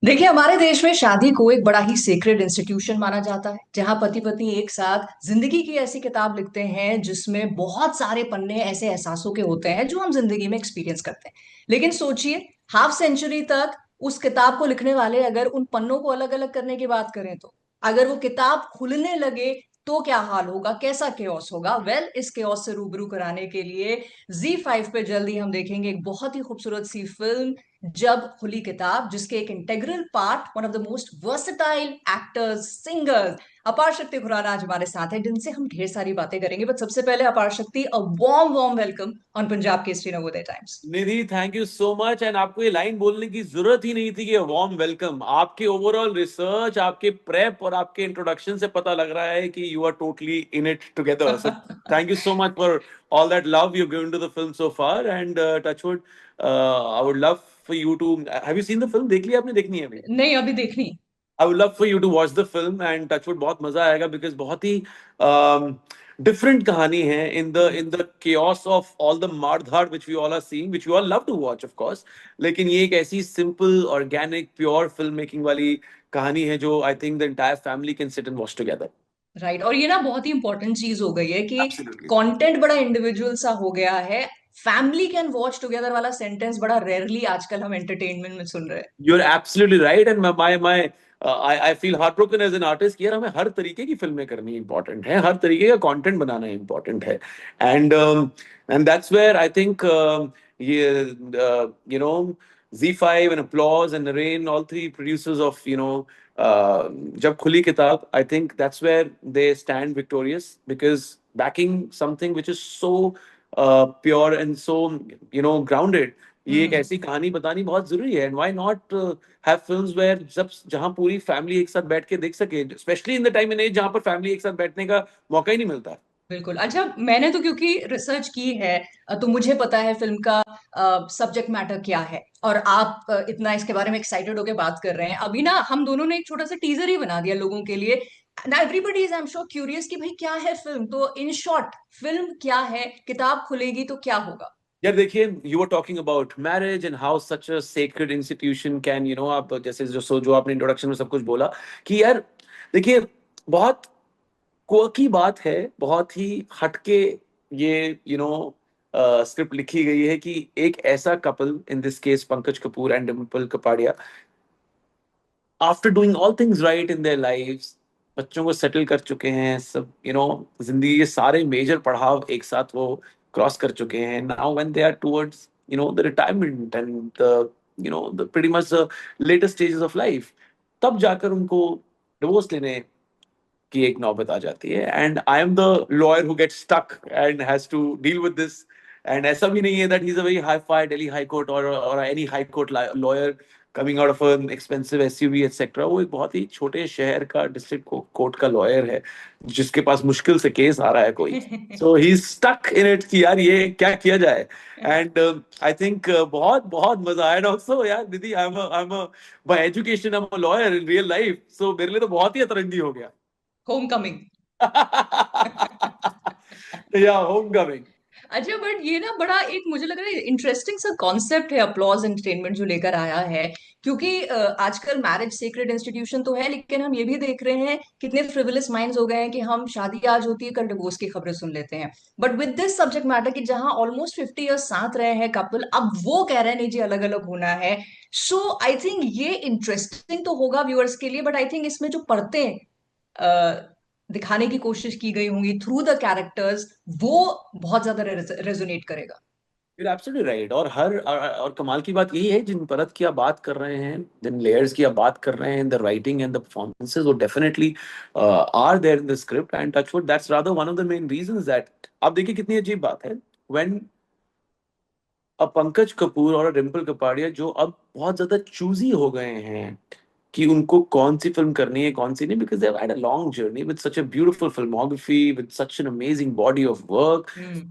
देखिए, हमारे देश में शादी को एक बड़ा ही सेक्रेड इंस्टीट्यूशन माना जाता है, जहां पति पत्नी एक साथ जिंदगी की ऐसी किताब लिखते हैं जिसमें बहुत सारे पन्ने ऐसे एहसासों के होते हैं जो हम जिंदगी में एक्सपीरियंस करते हैं। लेकिन सोचिए, हाफ सेंचुरी तक उस किताब को लिखने वाले अगर उन पन्नों को अलग अलग करने की बात करें, तो अगर वो किताब खुलने लगे तो क्या हाल होगा, कैसा केओस होगा। इस केओस से रूबरू कराने के लिए Z5 पे जल्दी हम देखेंगे एक बहुत ही खूबसूरत सी फिल्म, जब खुली किताब, जिसके एक integral part, one of the most versatile actors, singers, अपार शक्ति खुराना आज हमारे साथ है, जिनसे हम ढेर सारी बातें करेंगे। बट सबसे पहले अपार शक्ति, a warm warm welcome on Punjab Kesari Navodaya times. Nidhi, thank you so much. And आपको ये लाइन बोलने की जरूरत ही नहीं थी कि वार्म वेलकम। आपके ओवरऑल रिसर्च, आपके प्रेप और आपके इंट्रोडक्शन से पता लग रहा है कि you are totally in it together. So thank you so much for all that love you've given to the film so far. And Touchwood, I would love for you to have you seen the film? देख लिया आपने? देखनी है अभी? नहीं, अभी देखनी। I would love for you to watch the film and Touchwood, बहुत मजा आएगा because बहुत ही um, different कहानी है in the chaos of all the मार-धाड़ which we all are seeing, which we all love to watch of course. लेकिन ये एक ऐसी simple, organic, pure filmmaking वाली कहानी है जो I think the entire family can sit and watch together. Right, और ये ना बहुत ही इंपॉर्टेंट चीज हो गई है कि Absolutely. कंटेंट बड़ा इंडिविजुअल सा हो गया है। फैमिली कैन वॉच टुगेदर वाला सेंटेंस बड़ा रेयरली आजकल हम एंटरटेनमेंट में सुन रहे हैं। You're absolutely right, and I feel heartbroken as an artist कि यार हमें हर तरीके की फिल्में करनी इम्पोर्टेंट है, हर तरीके का कंटेंट बनाना इम्पोर्टेंट है, and that's where I think ये you know Z5 and Applause and Narain, all three producers of जब खुली किताब, I think that's where they stand victorious because backing something which is so pure and so grounded, ये एक हम्म। ऐसी कहानी बतानी बहुत जरूरी है। And why not have films where जब जहां पूरी फैमिली एक साथ बैठ के देख सके, specially in the time and age जहां पर फैमिली एक साथ बैठने का मौका ही नहीं मिलता। बिल्कुल। अच्छा, मैंने तो क्योंकि रिसर्च की है, तो मुझे पता है फिल्म का सब्जेक्ट मैटर क्या है, और आप इतना इसके बारे में एक्साइटेड होकर बात कर रहे हैं। अभी ना हम दोनों ने एक छोटा सा टीजर ही बना दिया लोगों के लिए। ना everybody is, I am sure, curious कि भाई क्या है फिल्म। तो इन शॉर्ट, फिल्म क्या है, किताब खुलेगी तो क्या होगा। यार देखिए, you were talking about marriage and how such a sacred institution can आप जैसे जो आपने इंट्रोडक्शन में सब कुछ बोला कि यार देखिए, बहुत की बात है, बहुत ही हटके ये स्क्रिप्ट लिखी गई है कि एक ऐसा couple, in this case Pankaj Kapoor and Dimple Kapadia, after doing all things right in their lives, बच्चों को सेटल कर चुके हैं सब, जिंदगी के सारे मेजर पड़ाव एक साथ वो क्रॉस कर चुके हैं। Now when they are towards the retirement and the pretty much the later stages of life, तब जाकर उनको डिवोर्स लेने की एक नौबत आ जाती है। And I am the lawyer who get stuck and has to deal with this. And ऐसा भी नहीं है that he is a very hi-fi Delhi high court और any high court lawyer coming out of an expensive SUV etcetera. वो एक बहुत ही छोटे शहर का डिस्ट्रिक्ट कोर्ट का लॉयर है जिसके पास मुश्किल से केस आ रहा है कोई। So he is stuck in it कि यार ये क्या किया जाए। एंड आई थिंक बहुत बहुत मजा आया। ऑल्सो यार दीदी, I am by education I am a lawyer in real life, so मेरे लिए तो बहुत ही अतरंगी हो गया। Home coming. या होम कमिंग। अच्छा, बट ये ना बड़ा एक मुझे लग रहा है इंटरेस्टिंग सा कॉन्सेप्ट है अपलॉज एंटरटेनमेंट जो लेकर आया है। क्योंकि आजकल मैरिज सेक्रेड इंस्टीट्यूशन तो है, लेकिन हम ये भी देख रहे हैं कितने फ्रिवलेस माइंड्स हो गए हैं कि हम शादी आज होती है, कल डिवोर्स की खबरें सुन लेते हैं। But with this subject matter कि जहां ऑलमोस्ट 50 ईयर्स साथ रहे हैं कपल, अब वो कह रहे हैं नहीं जी अलग अलग होना है। सो आई थिंक ये इंटरेस्टिंग तो होगा व्यूअर्स के लिए, बट आई थिंक इसमें जो परतें दिखाने की कोशिश की गई होंगी थ्रू द कैरेक्टर्स, वो बहुत ज्यादा रेजोनेट करेगा। You're absolutely right। और कमाल की बात यही है, जिन परत की आप बात कर रहे हैं, जिन लेयर्स की आप बात कर रहे हैं, the writing and the performances, वो definitely are there in the script. And touchwood, that's rather one of the main reasons that, आप देखिए कितनी अजीब बात है, व्हेन अ पंकज कपूर और डिम्पल कपाड़िया जो अब बहुत ज्यादा चूजी हो गए हैं कि उनको कौन सी फिल्म करनी है कौन सी नहीं, because they have had a long journey with such a beautiful filmography with such an amazing body of work. Hmm.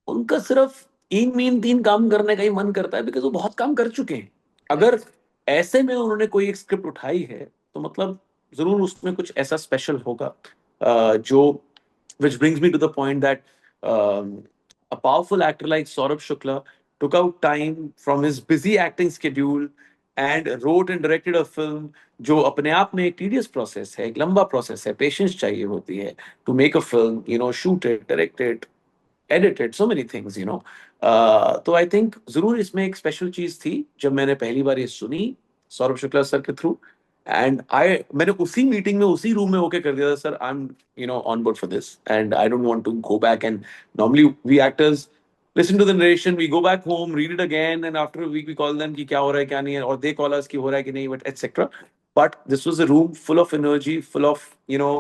उनका सिर्फ इन मीन तीन काम करने का ही मन करता है, बिकॉज वो बहुत काम कर चुके हैं। अगर राइट। ऐसे में उन्होंने कोई एक स्क्रिप्ट उठाई है तो मतलब जरूर उसमें कुछ ऐसा स्पेशल होगा, जो which brings me to the point that a powerful actor like Saurabh Shukla took out time from his busy acting schedule and wrote and directed a film जो अपने आप में एक tedious process है, एक लंबा process है, patience चाहिए होती है to make a film, you know, shoot it, direct it, edit it, so many things, you know. तो आई थिंक जरूर इसमें एक स्पेशल चीज थी जब मैंने पहली बार ये सुनी सौरभ शुक्ला सर के थ्रू, एंड आई मैंने उसी मीटिंग में उसी रूम में होके कर दिया था, sir I am you know on board for this and I don't want to go back, and normally we actors listen to the narration, we go back home, read it again, and after a week we call them कि क्या हो रहा है क्या नहीं है, और they call us कि हो रहा है कि नहीं, but etc. But this was a room full of energy, full of, you know,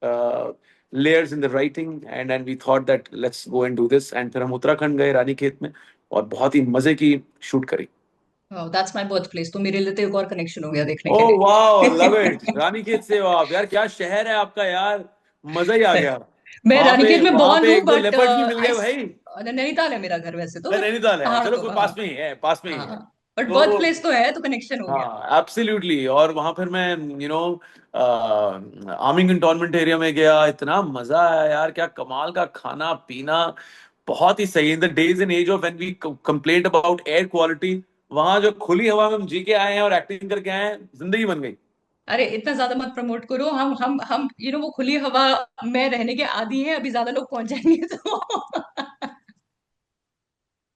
uh, layers in the writing, and we thought that let's go and do this, and फिर हम उत्तराखंड गए रानीखेत में और बहुत ही मजे की शूट करी. दैट्स माय बर्थ प्लेस, तो मेरे लिए तो एक और कनेक्शन हो गया देखने के ओह वाओ, लव इट. लिए। रानीखेत से हो आप यार, क्या शहर है आपका यार, मजा ही आ गया. मैं रानीखेत में वहां बोर्न पे हूँ, एक दो बट लेपर्ड्स भी मिल गए भाई. नैनीताल है मेरा घर वैसे तो, बट नैनीताल है, पहाड़ चलो तो कोई हाँ पास में ही है, पास में ही है. हाँ, बट बर्थ तो प्लेस तो है, तो कनेक्शन हो गया। हाँ एब्सोल्युटली, और वहां फिर मैं you know army cantonment area में गया, इतना मजा आया यार, क्या कमाल का खाना पीना, बहुत ही सही. In the days and age of when we complaint about air quality, वहां जो खुली हवा में हम जी के आए हैं और एक्टिंग करके आए हैं, जिंदगी बन गई. अरे इतना ज्यादा मत प्रमोट करो, हम वो खुली हवा में रहने के आदी हैं, अभी ज्यादा लोग पहुंच जाएंगे तो।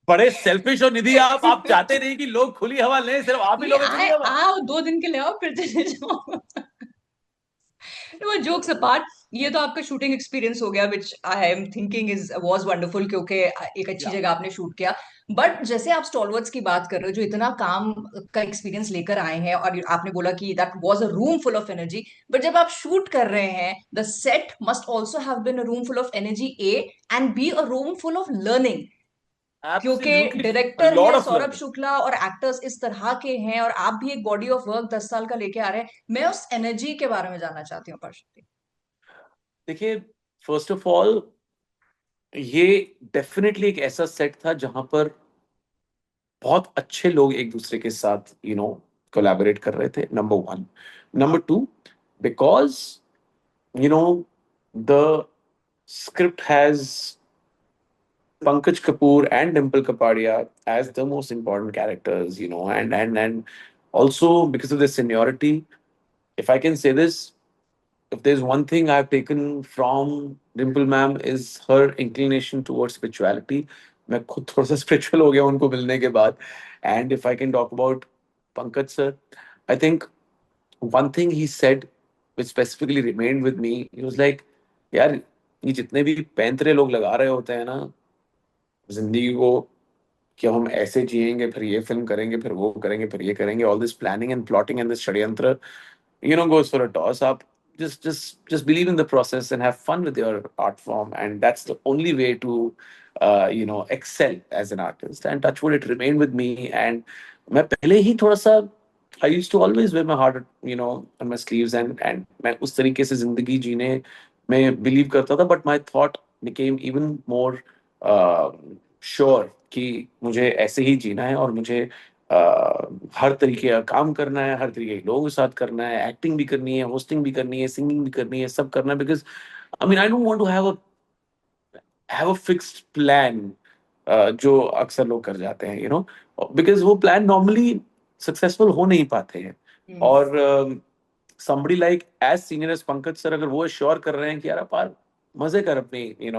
बड़े सेल्फिश हो निधि आप चाहते नहीं कि लोग खुली हवा लें, सिर्फ आप ही नहीं, लोग खुली आए हवा. आओ 2 दिन के लिए आओ फिर चले जाओ। वो जोक्स अपार्ट, ये तो आपका शूटिंग एक्सपीरियंस हो गया, which I am thinking is was wonderful, क्योंकि एक अच्छी या जगह आपने शूट किया। बट जैसे आप स्टॉलवर्ड्स की बात कर रहे हो जो इतना काम का एक्सपीरियंस लेकर आए हैं, और आपने बोला कि that was a room full of energy, but जब आप शूट कर रहे हैं, the set must also have been a room full of energy, uh and be a room full of learning, क्योंकि एब्सोल्युटली, अ डायरेक्टर लॉट है of Saurabh learning. Shukla और actors इस तरह के हैं, और आप भी एक बॉडी ऑफ वर्क 10 साल का लेके आ रहे हैं। मैं उस एनर्जी के बारे में जानना चाहती हूँ पर्सनली। देखिए, फर्स्ट ऑफ ऑल ये डेफिनेटली एक ऐसा सेट था जहां पर बहुत अच्छे लोग एक दूसरे के साथ कोलैबोरेट कर रहे थे, number one. Number two, because you know the script has Pankaj Kapoor and Dimple Kapadia as the most important characters, and also because of their seniority. If I can say this, if there's one thing I've taken from Dimple ma'am is her inclination towards spirituality. मैं खुद थोड़ा सा spiritual हो गया उनको मिलने के बाद. And if I can talk about Pankaj sir, I think one thing he said which specifically remained with me, he was like, यार ये जितने भी पैंतरे लोग लगा रहे होते हैं ना जिंदगी को, कि हम ऐसे जिएंगे फिर ये फिल्म करेंगे फिर वो करेंगे फिर ये करेंगे, all this planning and plotting and this षड्यंत्र goes for a toss. Up just believe in the process and have fun with your art form, and that's the only way to excel as an artist. And touch wood, it remained with me. And मैं पहले ही थोड़ा सा I used to always wear my heart on my sleeves, and मैं उस तरीके से जिंदगी जीने में बिलीव करता था, but my thought became even more sure कि मुझे ऐसे ही जीना है, और मुझे हर तरीके का काम करना है, हर तरीके के लोगों के साथ करना है, एक्टिंग भी करनी है, होस्टिंग भी करनी है, सिंगिंग भी करनी है, सब करना है. Because I mean I don't want to have a fixed plan जो अक्सर लोग कर जाते हैं, बिकॉज वो प्लान नॉर्मली सक्सेसफुल हो नहीं पाते हैं. और somebody like as senior as Pankaj sir अगर वो श्योर कर रहे हैं कि यार आप मजे कर अपनी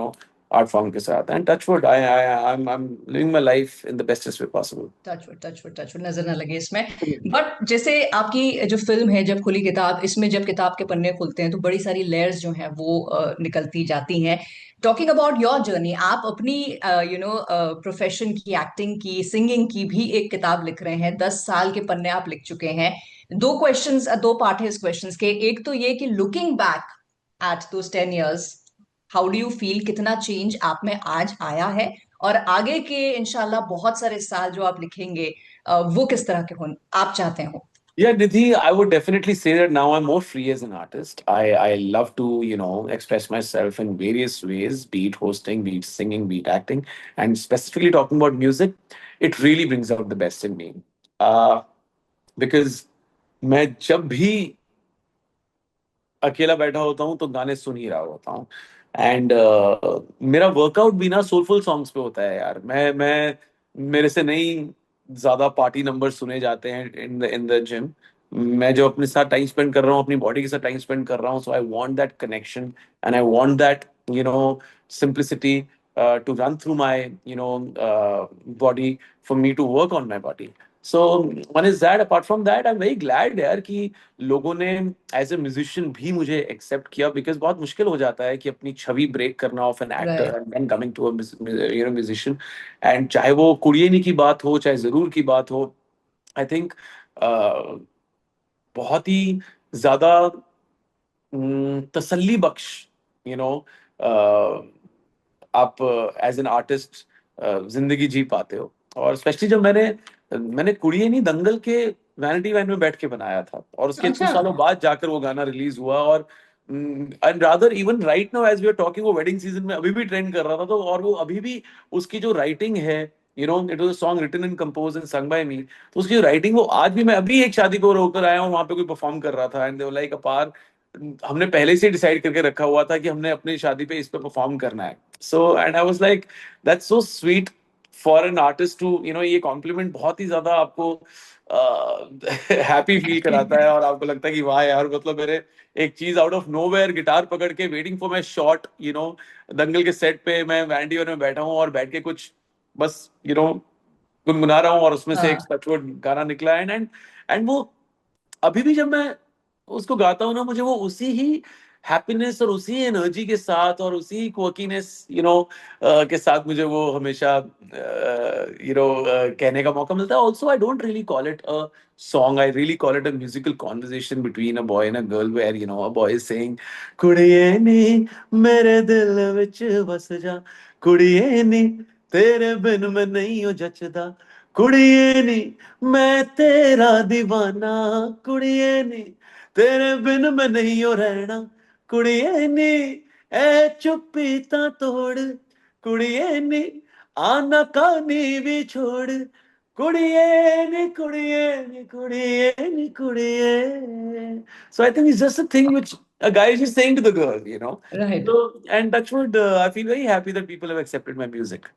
आर्ट फॉर्म के साथ, and touch wood I'm living my life in the bestest way possible. Touch wood नजर ना लगे इसमें। बट जैसे आपकी जो फिल्म है जब खुली किताब, इसमें जब किताब के पन्ने खुलते हैं तो बड़ी सारी लेयर्स जो हैं वो निकलती जाती हैं। टॉकिंग अबाउट योर जर्नी, आप अपनी प्रोफेशन की, एक्टिंग की, सिंगिंग की भी एक किताब लिख रहे हैं, 10 साल के पन्ने आप लिख चुके हैं। दो पार्ट है इस क्वेश्चन के। एक तो ये कि looking back at those 10 years, how do you feel, कितना चेंज आप में आज आया है, और आगे के इंशाल्लाह बहुत सारे साल जो आप लिखेंगे वो किस तरह के हो आप चाहते हो। Yeah, Nidhi, I would definitely say that now I'm more free as an artist. I love to, express myself in various ways, be it hosting, be it singing, be it acting, and specifically talking about music, it really brings out the best in me. Because मैं जब भी अकेला बैठा होता हूँ तो गाने सुन ही रहा होता हूँ. एंड मेरा वर्कआउट भी ना सोलफुल सॉन्ग्स पे होता है यार. मैं मेरे से नहीं ज्यादा पार्टी नंबर सुने जाते हैं इन द जिम। मैं जो अपने साथ टाइम स्पेंड कर रहा हूँ, अपनी बॉडी के साथ टाइम स्पेंड कर रहा हूँ, so I want that connection and I want that simplicity to run through my body, for me to work on my body. So one is that. Apart from that, I'm very glad यार कि लोगों ने as a musician भी मुझे accept किया, because बहुत मुश्किल हो जाता है कि अपनी छवि ब्रेक करना of an actor right. And then coming to musician. And चाहे वो कुड़ियनी की बात हो, चाहे जरूर की बात हो, आई थिंक बहुत ही ज्यादा तसल्ली बख्श, यू नो आप एज एन आर्टिस्ट जिंदगी जी पाते हो। और स्पेशली जब मैंने मैंने कुड़िए नहीं दंगल के वैनिटी वैन में बैठ के बनाया था, और उसके इतने अच्छा। सालों बाद जाकर वो गाना रिलीज हुआ। और and rather even right now as we are talking, वो वेडिंग सीजन में अभी भी ट्रेंड कर रहा था। तो और वो अभी भी उसकी जो राइटिंग है, it was a song written and compose and sung by me. तो उसकी जो राइटिंग, वो आज भी, मैं अभी एक शादी को रोकर आया हूँ, वहां पे कोई परफॉर्म कर रहा था एंड दे वर लाइक अपार, हमने पहले से डिसाइड करके रखा हुआ था कि हमने अपनी शादी पे इस पे परफॉर्म करना है। So and I was like that's so sweet for an artist to ये कॉम्प्लीमेंट बहुत ही ज्यादा आपको हैप्पी फील कराता है, और आपको लगता है कि वाह यार, मतलब मेरे एक चीज आउट ऑफ नोवेयर गिटार पकड़ के वेटिंग फॉर माई शॉट, दंगल के सेट पे मैं वैंडीवर में बैठा हूँ और बैठ के कुछ बस गुनगुना रहा हूँ, और उसमें से एक हाँ। टचवुड गाना निकला। एंड वो अभी भी जब मैं उसको गाता हूँ ना, मुझे वो उसी ही हैप्पीनेस और उसी एनर्जी के साथ और उसी क्वर्कीनेस के साथ मुझे वो हमेशा कहने का मौका मिलता है। Also I don't really call it a song, I really call it a musical conversation between a boy and a girl, where a boy is saying, कुड़िए नी मेरे दिल विच बस जा, कुड़िए नी तेरे बिन मैं नहीं हो जचदा, कुड़िए नी मैं तेरा दीवाना, कुड़िए नी तेरे बिन मैं नहीं हो रहना, कुड़िए नी ए चुप्पी ता तोड़, कुड़िए नी आना कानी भी छोड़, कुड़िए नी कुड़िए नी कुड़िए नी कुड़िए। So I think it's just a thing which a guy is just saying to the girl. Right. So, and Touchwood, I feel very happy that people have accepted my music.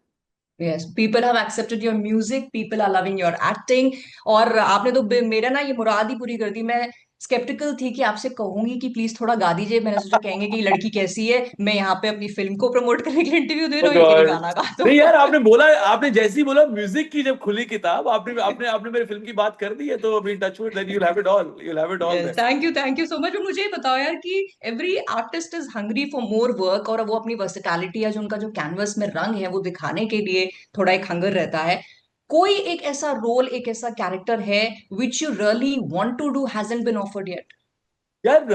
Yes, people have accepted your music, people are loving your acting. और आपने तो मेरा ना ये मुराद ही पूरी कर दी। मैं sceptical थी कि आपसे कहूंगी कि प्लीज थोड़ा गा दीजिए, मैंने सोचा कहेंगे कि ये लड़की कैसी है, मैं यहाँ पे अपनी फिल्म को प्रमोट करने के लिए इंटरव्यू दे Oh रहा हूँ, ये कह रही God. गाना गा दो। नहीं यार, आपने बोला, आपने जैसे ही बोला म्यूजिक की जब खुली किताब, आपने आपने आपने मेरी फिल्म की बात कर दी है, तो अभी touchwood, then you'll have it all yes, there. Thank you so much. मुझे ये बताओ यार कि every artist is hungry for more work, और वो अपनी वर्सेटैलिटी या जो उनका जो कैनवस में रंग है वो दिखाने के लिए थोड़ा एक हंगर रहता है। कोई एक ऐसा रोल, एक ऐसा कैरेक्टर है which you really want to do, hasn't been offered yet? यार,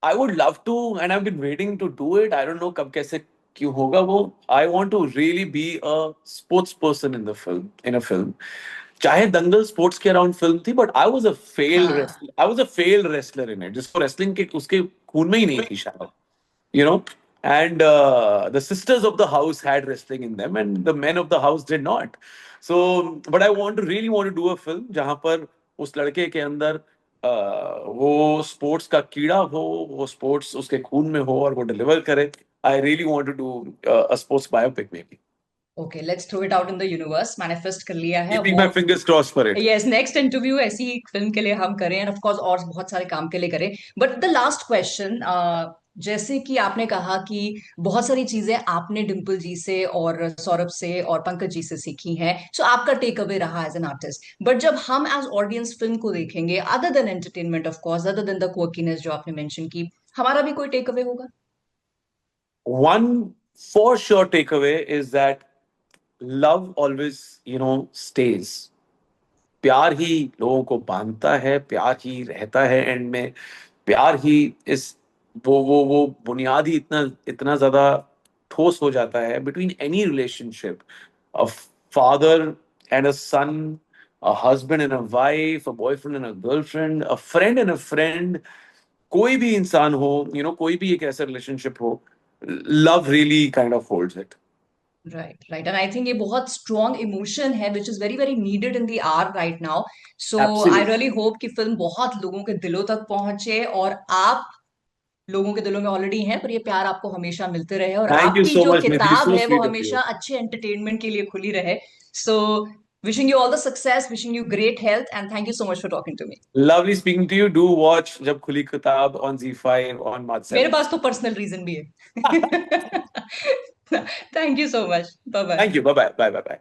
I would love to, and I've been waiting to do it. I don't know कब कैसे क्यों होगा वो. I want to really be a sports person in the film, in a film. चाहे दंगल sports के around film थी, but I was a failed wrestler in it, जिसको wrestling के उसके खून में ही नहीं थी शायद, you know and the sisters of the house had wrestling in them and the men of the house did not. So but I really want to do a film जहां पर उस लड़के के अंदर वो स्पोर्ट्स का कीड़ा हो, वो स्पोर्ट्स उसके खून में हो और वो डिलीवर करे. I really want to do a sports biopic maybe. Okay, let's throw it out in the universe, manifest कर लिया है कीपिंग वो। My fingers cross for it. Yes, next interview ऐसी एक फिल्म के लिए हम करें, एंड ऑफ कोर्स और बहुत सारे काम के लिए करें। बट द लास्ट क्वेश्चन, जैसे कि आपने कहा कि बहुत सारी चीजें आपने डिम्पल जी से और सौरभ से और पंकज जी से सीखी हैं, सो आपका टेक अवे रहा एज एन आर्टिस्ट। बट जब हम एज ऑडियंस फिल्म को देखेंगे, other than entertainment of course, other than the quirkiness जो आपने मेंशन की, हमारा भी कोई टेक अवे होगा? One for sure takeaway is that love always, stays. प्यार ही लोगों को बांधता है, प्यार ही रहता है एंड में, प्यार ही इस वो बुनियादी इतना इतना ज्यादा ठोस हो जाता है between any relationship, a father and a son, a husband and a wife, a boyfriend and a girlfriend, a friend and a friend. कोई भी इंसान हो, कोई भी एक ऐसा रिलेशनशिप हो, love really kind of holds it. Right, right, and I think ये बहुत स्ट्रॉन्ग इमोशन है which is very very needed in the are right now. So I absolutely. Really hope कि फिल्म बहुत लोगों के दिलों तक पहुंचे, और आप लोगों के दिलों में ऑलरेडी हैं, पर ये प्यार आपको हमेशा मिलते रहे, और थैंक यू आपकी सो जो मच निधि, किताब सो है वो स्वीट ऑफ हमेशा यू. अच्छे एंटरटेनमेंट के लिए खुली रहे। So wishing you all the success, wishing you great health, and thank you so much for talking to me. Lovely speaking to you. Do watch Jab Khuli Kitab on Z5 on March मेरे 7th. पास तो personal reason भी है. Thank you so much. Bye bye. Thank you. Bye bye. Bye bye bye.